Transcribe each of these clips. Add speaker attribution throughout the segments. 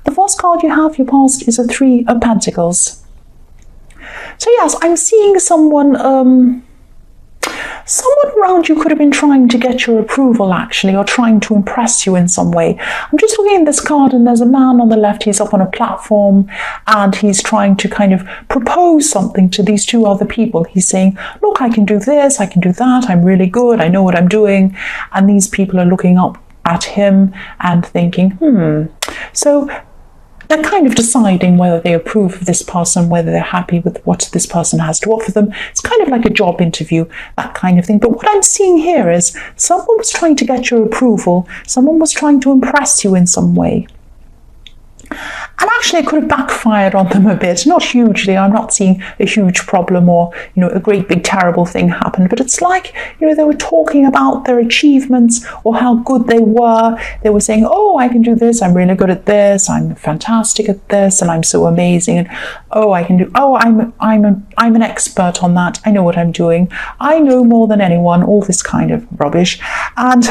Speaker 1: The first card you have, your past, is a Three of Pentacles. So yes, I'm seeing someone around you could have been trying to get your approval, actually, or trying to impress you in some way. I'm just looking at this card, and there's a man on the left. He's up on a platform, and he's trying to kind of propose something to these two other people. He's saying, look, I can do this, I can do that, I'm really good, I know what I'm doing. And these people are looking up at him and thinking, So they're kind of deciding whether they approve of this person, whether they're happy with what this person has to offer them. It's kind of like a job interview, that kind of thing. But what I'm seeing here is someone was trying to get your approval. Someone was trying to impress you in some way. And actually, it could have backfired on them a bit. Not hugely. I'm not seeing a huge problem or, a great big terrible thing happen. But it's like, they were talking about their achievements or how good they were. They were saying, oh, I can do this. I'm really good at this. I'm fantastic at this. And I'm so amazing. And I'm an expert on that. I know what I'm doing. I know more than anyone. All this kind of rubbish. And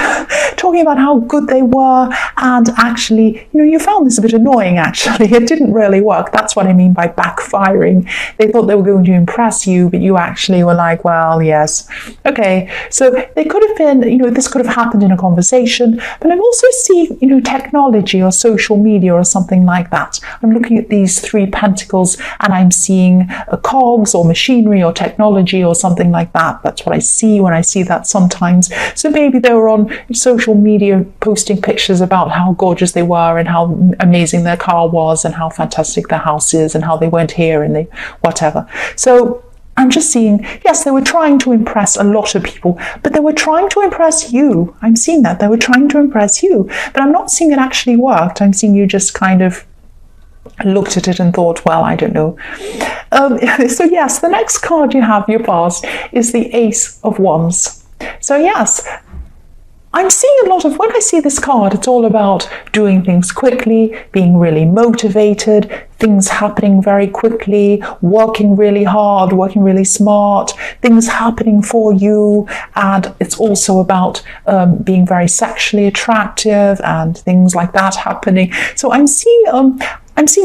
Speaker 1: talking about how good they were. And actually, you found this a bit annoying, actually. It didn't really work. That's what I mean by backfiring. They thought they were going to impress you, but you actually were like, well, yes. Okay, so they could have been, this could have happened in a conversation, but I'm also seeing, technology or social media or something like that. I'm looking at these Three Pentacles, and I'm seeing cogs or machinery or technology or something like that. That's what I see when I see that sometimes. So maybe they were on social media posting pictures about how gorgeous they were and how amazing their car was and how fantastic their house is and how they went here and they whatever. So I'm just seeing, yes, they were trying to impress a lot of people, but they were trying to impress you. I'm seeing that. They were trying to impress you, but I'm not seeing it actually worked. I'm seeing you just kind of looked at it and thought, well, I don't know. So yes, the next card you have, your past, is the Ace of Wands. So yes, I'm seeing a lot of, when I see this card, it's all about doing things quickly, being really motivated, things happening very quickly, working really hard, working really smart, things happening for you. And it's also about being very sexually attractive and things like that happening. So I'm seeing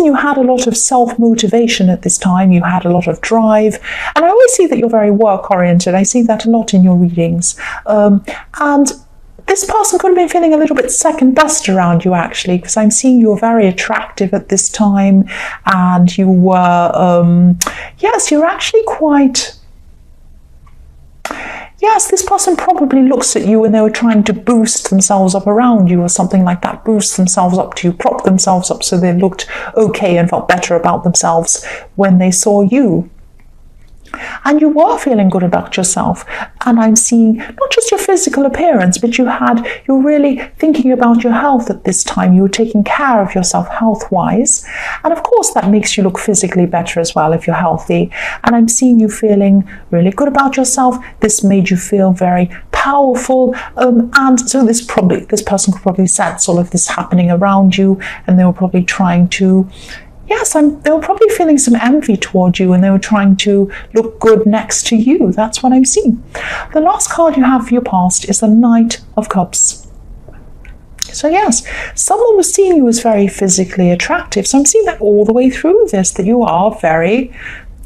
Speaker 1: you had a lot of self-motivation at this time. You had a lot of drive. And I always see that you're very work-oriented. I see that a lot in your readings. And this person could have been feeling a little bit second best around you, actually, because I'm seeing you were very attractive at this time, and you were, yes, you're actually quite, yes, this person probably looks at you and they were trying to boost themselves up around you or something like that, boost themselves up to you, prop themselves up so they looked okay and felt better about themselves when they saw you. And you were feeling good about yourself. And I'm seeing not just your physical appearance, but you're really thinking about your health at this time. You were taking care of yourself health-wise. And of course, that makes you look physically better as well if you're healthy. And I'm seeing you feeling really good about yourself. This made you feel very powerful. And so this person could probably sense all of this happening around you. And they were probably trying to, yes, they were probably feeling some envy toward you, and they were trying to look good next to you. That's what I'm seeing. The last card you have for your past is the Knight of Cups. So yes, someone was seeing you as very physically attractive. So I'm seeing that all the way through this, that you are very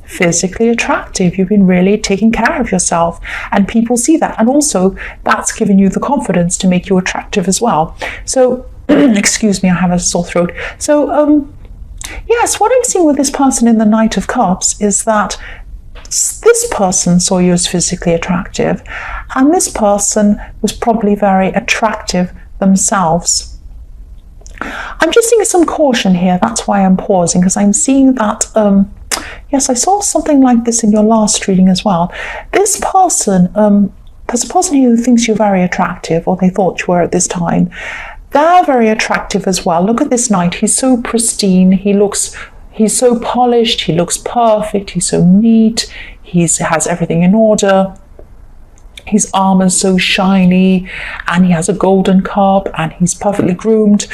Speaker 1: physically attractive. You've been really taking care of yourself, and people see that. And also, that's given you the confidence to make you attractive as well. So, excuse me, I have a sore throat. So, yes, what I'm seeing with this person in the Knight of Cups is that this person saw you as physically attractive, and this person was probably very attractive themselves. I'm just seeing some caution here. That's why I'm pausing, because I'm seeing that, yes, I saw something like this in your last reading as well. This person, there's a person here who thinks you're very attractive, or they thought you were at this time. They're very attractive as well. Look at this knight. He's so pristine. He's so polished. He looks perfect. He's so neat. He has everything in order. His armor's so shiny, and he has a golden cup, and he's perfectly groomed,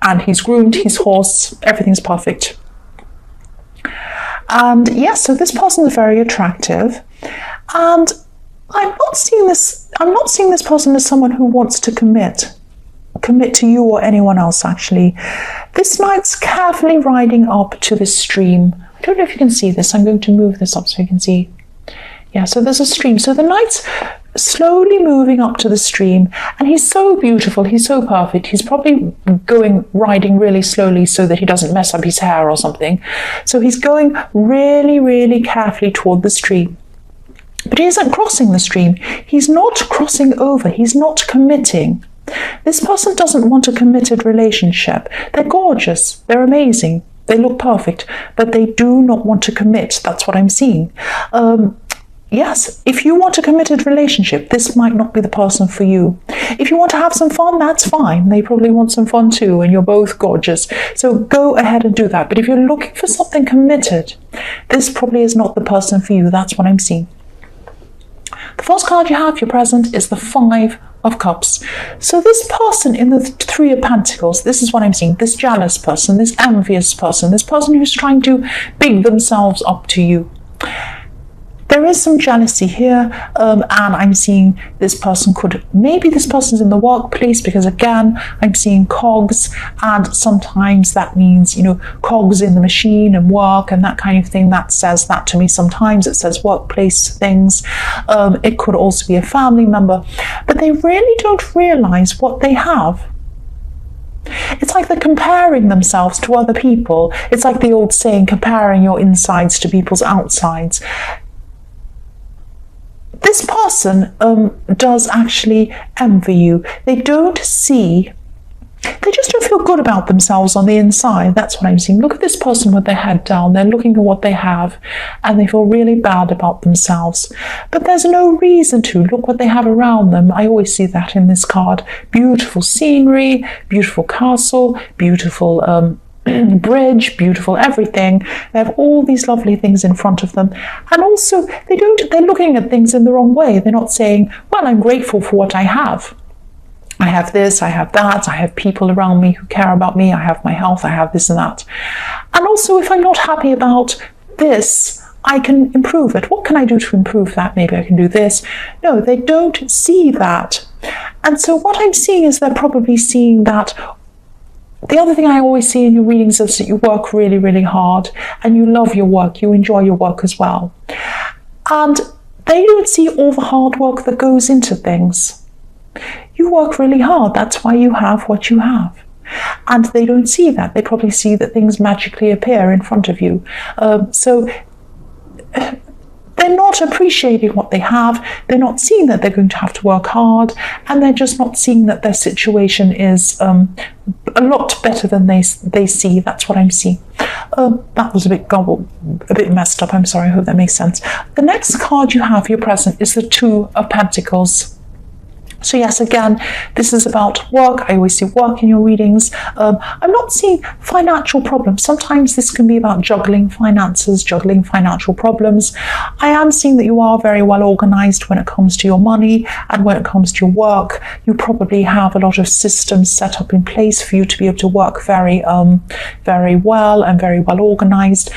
Speaker 1: and he's groomed his horse. Everything's perfect. And yes, so this person is very attractive, and I'm not seeing this person as someone who wants to commit. commit to you or anyone else, actually. This knight's carefully riding up to the stream. I don't know if you can see this. I'm going to move this up so you can see. Yeah, so there's a stream. So the knight's slowly moving up to the stream, and he's so beautiful, he's so perfect. He's probably riding really slowly so that he doesn't mess up his hair or something. So he's going really, really carefully toward the stream. But he isn't crossing the stream. He's not crossing over. He's not committing. This person doesn't want a committed relationship. They're gorgeous. They're amazing. They look perfect, but they do not want to commit. That's what I'm seeing. Yes, if you want a committed relationship, this might not be the person for you. If you want to have some fun, that's fine. They probably want some fun too, and you're both gorgeous. So go ahead and do that. But if you're looking for something committed, this probably is not the person for you. That's what I'm seeing. The first card you have, your present, is the Five of Cups. So this person in the Three of Pentacles, this is what I'm seeing. This jealous person, this envious person, this person who's trying to big themselves up to you. There is some jealousy here, and I'm seeing this person's in the workplace, because again, I'm seeing cogs, and sometimes that means, cogs in the machine and work and that kind of thing. That says that to me. Sometimes it says workplace things. It could also be a family member, but they really don't realize what they have. It's like they're comparing themselves to other people. It's like the old saying, comparing your insides to people's outsides. This person does actually envy you. They just don't feel good about themselves on the inside. That's what I'm seeing. Look at this person with their head down. They're looking at what they have, and they feel really bad about themselves. But there's no reason to. Look what they have around them. I always see that in this card. Beautiful scenery, beautiful castle, beautiful bridge, beautiful everything. They have all these lovely things in front of them, and also they're looking at things in the wrong way. They're not saying, well, I'm grateful for what I have. I have this, I have that, I have people around me who care about me, I have my health, I have this and that. And also, if I'm not happy about this, I can improve it. What can I do to improve that? Maybe I can do this. No, they don't see that. And so what I'm seeing is they're probably seeing that. The other thing I always see in your readings is that you work really, really hard, and you love your work, you enjoy your work as well. And they don't see all the hard work that goes into things. You work really hard, that's why you have what you have. And they don't see that. They probably see that things magically appear in front of you. So they're not appreciating what they have. They're not seeing that they're going to have to work hard, and they're just not seeing that their situation is a lot better than they see. That's what I'm seeing. That was a bit messed up. I'm sorry. I hope that makes sense. The next card you have, your present, is the Two of Pentacles. So yes, again, this is about work. I always see work in your readings. I'm not seeing financial problems. Sometimes this can be about juggling finances, juggling financial problems. I am seeing that you are very well organized when it comes to your money and when it comes to your work. You probably have a lot of systems set up in place for you to be able to work very well and very well organized.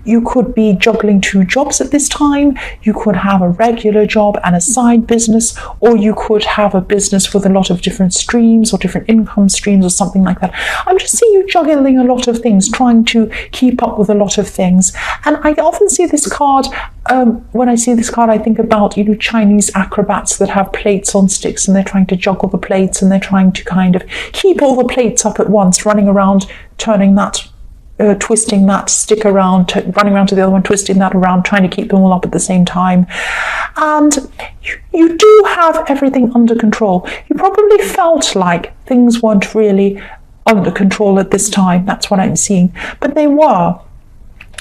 Speaker 1: You could be juggling 2 jobs at this time. You could have a regular job and a side business, or you could have a business with a lot of different streams or different income streams or something like that. I'm just seeing you juggling a lot of things, trying to keep up with a lot of things. And I often see this card, when I see this card, I think about, Chinese acrobats that have plates on sticks, and they're trying to juggle the plates, and they're trying to kind of keep all the plates up at once, running around, turning that, twisting that stick around, running around to the other one, twisting that around, trying to keep them all up at the same time. And you do have everything under control. You probably felt like things weren't really under control at this time. That's what I'm seeing. But they were.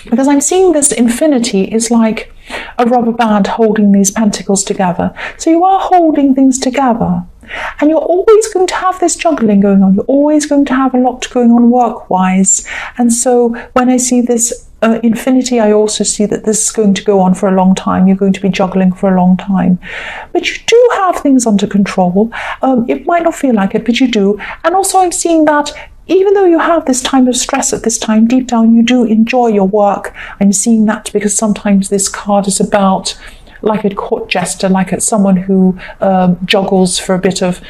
Speaker 1: Because I'm seeing this infinity is like a rubber band holding these pentacles together. So you are holding things together. And you're always going to have this juggling going on. You're always going to have a lot going on work-wise. And so when I see this infinity, I also see that this is going to go on for a long time. You're going to be juggling for a long time. But you do have things under control. It might not feel like it, but you do. And also I'm seeing that even though you have this time of stress at this time, deep down you do enjoy your work. I'm seeing that because sometimes this card is about like a court jester, like it's someone who juggles for a bit of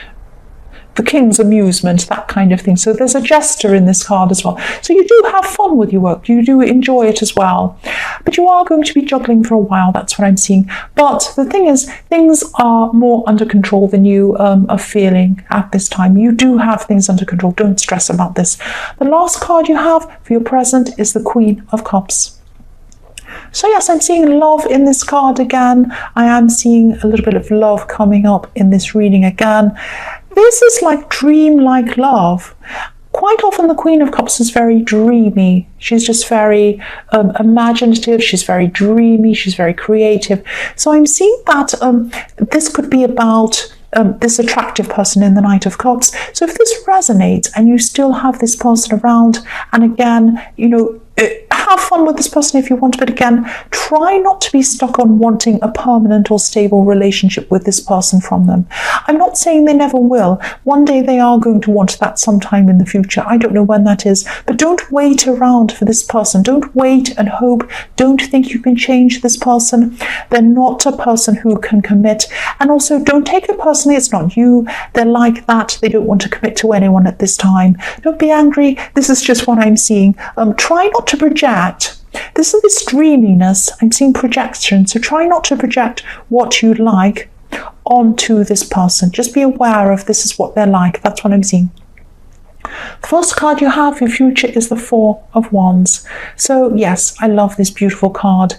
Speaker 1: the king's amusement, that kind of thing. So there's a jester in this card as well. So you do have fun with your work. You do enjoy it as well. But you are going to be juggling for a while. That's what I'm seeing. But the thing is, things are more under control than you are feeling at this time. You do have things under control. Don't stress about this. The last card you have for your present is the Queen of Cups. So yes, I'm seeing love in this card again. I am seeing a little bit of love coming up in this reading again. This is like dream-like love. Quite often the Queen of Cups is very dreamy. She's just very imaginative. She's very dreamy. She's very creative. So I'm seeing that this could be about this attractive person in the Knight of Cups. So if this resonates and you still have this person around, and again, you know, have fun with this person if you want, but again, try not to be stuck on wanting a permanent or stable relationship with this person from them. I'm not saying they never will. One day they are going to want that sometime in the future. I don't know when that is, but don't wait around for this person. Don't wait and hope. Don't think you can change this person. They're not a person who can commit. And also, don't take it personally. It's not you. They're like that. They don't want to commit to anyone at this time. Don't be angry. This is just what I'm seeing. Try not to project. This is this dreaminess. I'm seeing projection. So try not to project what you'd like onto this person. Just be aware of this is what they're like. That's what I'm seeing. The first card you have for your future is the Four of Wands. So yes, I love this beautiful card.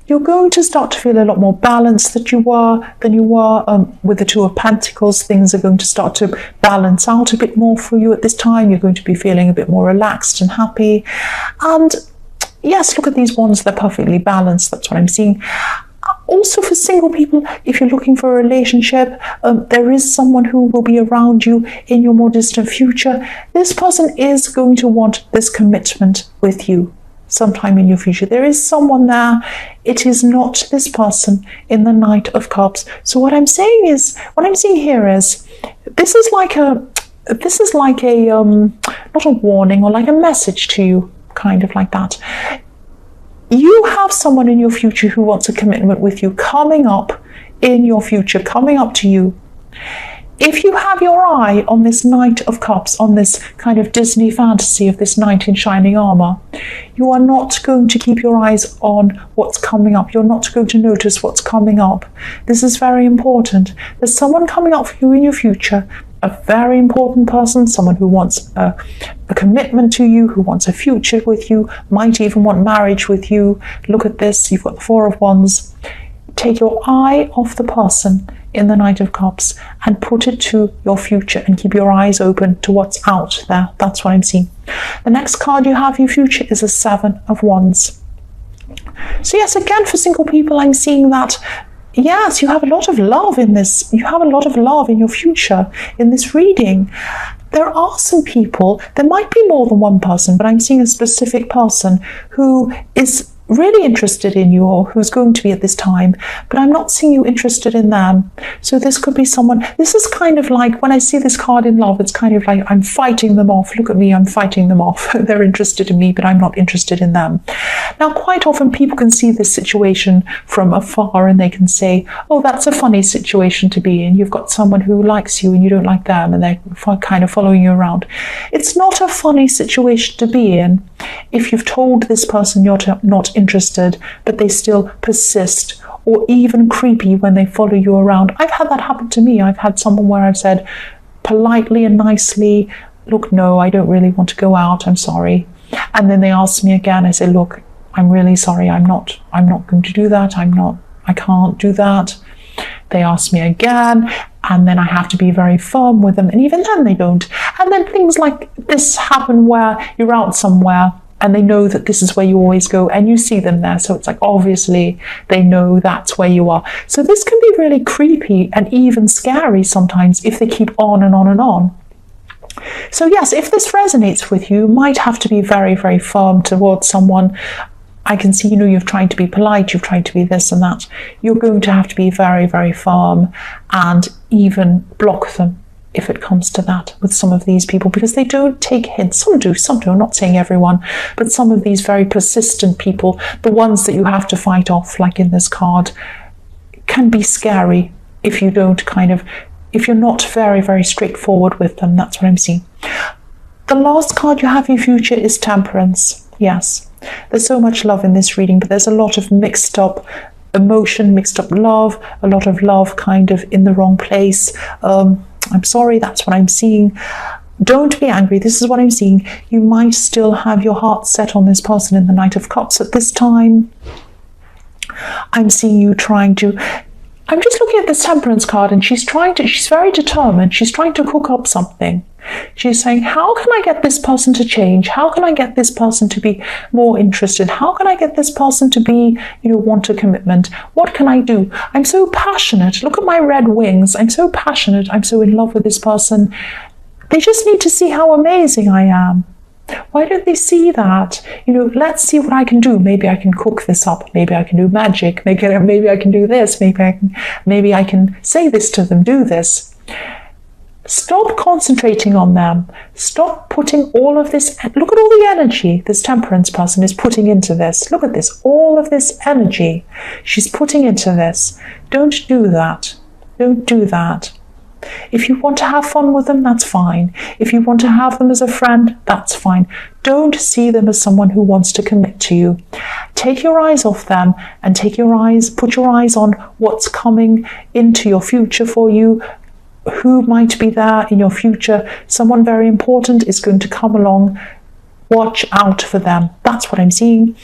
Speaker 1: You're going to start to feel a lot more balanced than you were with the Two of Pentacles. Things are going to start to balance out a bit more for you at this time. You're going to be feeling a bit more relaxed and happy. And yes, look at these wands. They're perfectly balanced. That's what I'm seeing. Also for single people, if you're looking for a relationship, there is someone who will be around you in your more distant future. This person is going to want this commitment with you sometime in your future. There is someone there. It is not this person in the Knight of Cups. So what I'm saying here is, this is like a not a warning or like a message to you, kind of like that. You have someone in your future who wants a commitment with you coming up in your future, coming up to you. If you have your eye on this Knight of Cups, on this kind of Disney fantasy of this knight in shining armor, you are not going to keep your eyes on what's coming up. You're not going to notice what's coming up. This is very important. There's someone coming up for you in your future, a very important person, someone who wants a commitment to you, who wants a future with you, might even want marriage with you. Look at this. You've got the Four of Wands. Take your eye off the person in the Knight of Cups and put it to your future and keep your eyes open to what's out there. That's what I'm seeing. The next card you have for your future is a Seven of Wands. So yes, again, for single people, I'm seeing that, yes, you have a lot of love in this. You have a lot of love in your future in this reading. There are some people, there might be more than one person, but I'm seeing a specific person who is really interested in you, or who's going to be at this time, but I'm not seeing you interested in them. So this could be someone, this is kind of like, when I see this card in love, it's kind of like I'm fighting them off. Look at me, I'm fighting them off. They're interested in me, but I'm not interested in them. Now, quite often people can see this situation from afar and they can say, oh, that's a funny situation to be in. You've got someone who likes you and you don't like them, and they're kind of following you around. It's not a funny situation to be in if you've told this person you're not interested, but they still persist, or even creepy when they follow you around. I've had that happen to me. I've had someone where I've said politely and nicely, look, no, I don't really want to go out, I'm sorry. And then they ask me again. I say, look, I'm really sorry, I'm not going to do that. I can't do that. They ask me again, and then I have to be very firm with them, and even then they don't. And then things like this happen where you're out somewhere and they know that this is where you always go, and you see them there. So it's like, obviously they know that's where you are. So this can be really creepy and even scary sometimes if they keep on and on and on. So yes, if this resonates with you, you might have to be very, very firm towards someone. I can see, you've tried to be polite, you've tried to be this and that. You're going to have to be very, very firm and even block them if it comes to that with some of these people, because they don't take hints. Some do, I'm not saying everyone, but some of these very persistent people, the ones that you have to fight off, like in this card, can be scary if you don't kind of if you're not very, very straightforward with them. That's what I'm seeing. The last card you have in your future is Temperance. Yes, there's so much love in this reading, but there's a lot of mixed up emotion, mixed up love, a lot of love kind of in the wrong place. I'm sorry, that's what I'm seeing. Don't be angry. This is what I'm seeing. You might still have your heart set on this person in the Knight of Cups at this time. I'm seeing you trying to... I'm just looking at this Temperance card, and she's very determined. She's trying to cook up something. She's saying, how can I get this person to change? How can I get this person to be more interested? How can I get this person to be, want a commitment? What can I do? I'm so passionate. Look at my red wings. I'm so passionate. I'm so in love with this person. They just need to see how amazing I am. Why don't they see that? Let's see what I can do. Maybe I can cook this up. Maybe I can do magic. Maybe I can do this. Maybe I can say this to them, do this. Stop concentrating on them. Stop putting all of this. Look at all the energy this Temperance person is putting into this. Look at this. All of this energy she's putting into this. Don't do that. Don't do that. If you want to have fun with them, that's fine. If you want to have them as a friend, that's fine. Don't see them as someone who wants to commit to you. Take your eyes off them and put your eyes on what's coming into your future for you. Who might be there in your future? Someone very important is going to come along. Watch out for them. That's what I'm seeing.